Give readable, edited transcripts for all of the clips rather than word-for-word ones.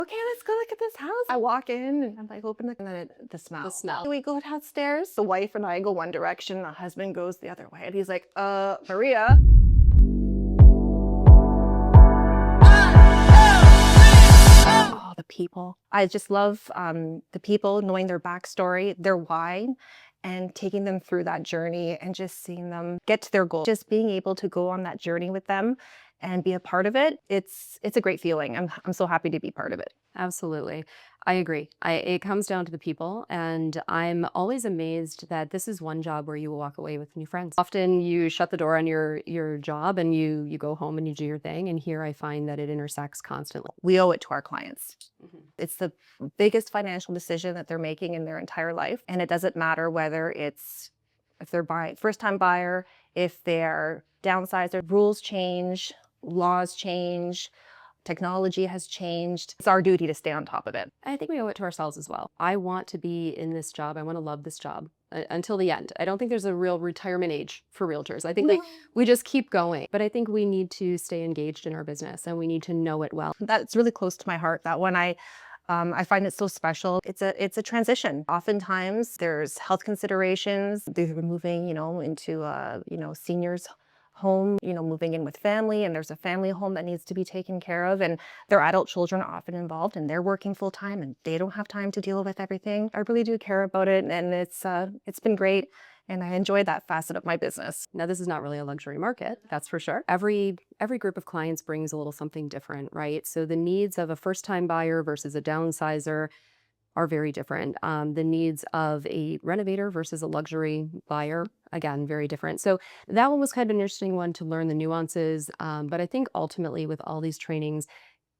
Okay, let's go look at this house. I walk in and I'm like, open the, and then the smell. The smell. We go downstairs. The wife and I go one direction. The husband goes the other way. And he's like, Maria. Oh, the people. I just love the people, knowing their backstory, their why, and taking them through that journey and just seeing them get to their goal. Just being able to go on that journey with them and be a part of it. It's a great feeling. I'm so happy to be part of it. Absolutely. I agree. It comes down to the people, and I'm always amazed that this is one job where you will walk away with new friends. Often you shut the door on your job and you go home and you do your thing, and here I find that it intersects constantly. We owe it to our clients. Mhm. It's the biggest financial decision that they're making in their entire life. And it doesn't matter whether it's, if they're first-time buyer, if they're downsizer, rules change, laws change, technology has changed. It's our duty to stay on top of it. I think we owe it to ourselves as well. I want to be in this job. I want to love this job until the end. I don't think there's a real retirement age for realtors. I think we just keep going. But I think we need to stay engaged in our business and we need to know it well. That's really close to my heart. That one, I find it so special. It's a transition. Oftentimes there's health considerations. They're moving, into seniors home, moving in with family, and there's a family home that needs to be taken care of, and their adult children are often involved, and they're working full time and they don't have time to deal with everything. I really do care about it, and it's been great. And I enjoy that facet of my business. Now, this is not really a luxury market, that's for sure. Every group of clients brings a little something different, right? So the needs of a first-time buyer versus a downsizer are very different. The needs of a renovator versus a luxury buyer, again, very different. So that one was kind of an interesting one to learn the nuances. But I think ultimately with all these trainings,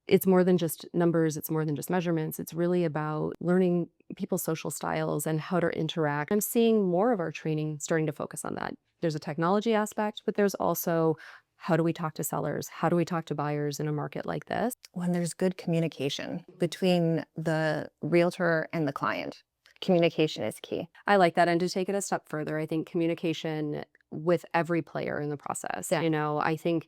it's more than just numbers, it's more than just measurements. It's really about learning people's social styles and how to interact. I'm seeing more of our training starting to focus on that. There's a technology aspect, but there's also how do we talk to sellers? How do we talk to buyers in a market like this? When there's good communication between the realtor and the client, communication is key. I like that. And to take it a step further, I think communication with every player in the process. Yeah. I think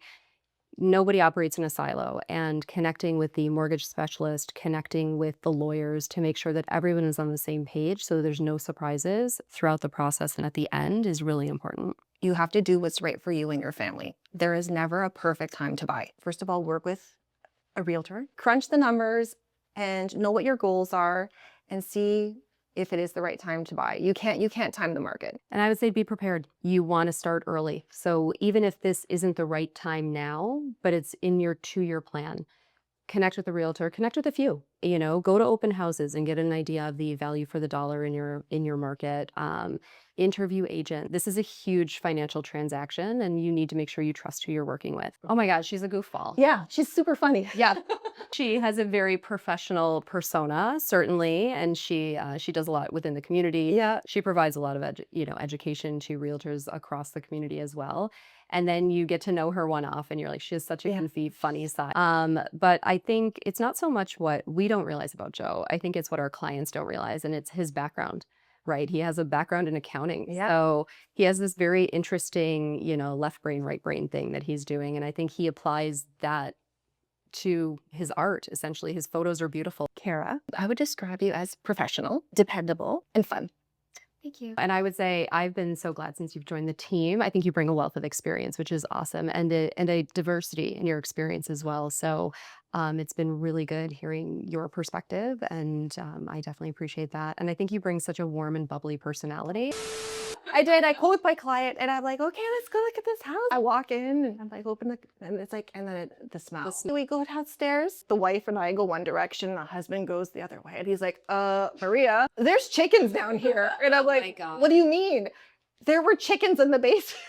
nobody operates in a silo, and connecting with the mortgage specialist, connecting with the lawyers to make sure that everyone is on the same page so there's no surprises throughout the process and at the end is really important. You have to do what's right for you and your family. There is never a perfect time to buy. First of all, work with a realtor, crunch the numbers and know what your goals are and see if it is the right time to buy. You can't time the market. And I would say be prepared. You want to start early. So even if this isn't the right time now, but it's in your 2-year plan, connect with a realtor, connect with a few, go to open houses and get an idea of the value for the dollar in your market. Interview agent. This is a huge financial transaction and you need to make sure you trust who you're working with. Oh my gosh, she's a goofball. Yeah, she's super funny. Yeah. She has a very professional persona, certainly, and she does a lot within the community. Yeah. She provides a lot of education to realtors across the community as well. And then you get to know her one-off and you're like, she has such a goofy, funny side. But I think it's not so much what we don't realize about Joe. I think it's what our clients don't realize, and it's his background. Right. He has a background in accounting. Yeah. So he has this very interesting, left brain, right brain thing that he's doing. And I think he applies that to his art. Essentially, his photos are beautiful. Kara, I would describe you as professional, dependable, and fun. Thank you. And I would say I've been so glad since you've joined the team. I think you bring a wealth of experience, which is awesome, and a diversity in your experience as well. So it's been really good hearing your perspective, and I definitely appreciate that. And I think you bring such a warm and bubbly personality. I did. I called with my client and I'm like, okay, let's go look at this house. I walk in and I'm like, open the, and it's like, and then the smell. We go downstairs. The wife and I go one direction. The husband goes the other way. And he's like, Maria, there's chickens down here. And I'm like, my God. What do you mean? There were chickens in the basement.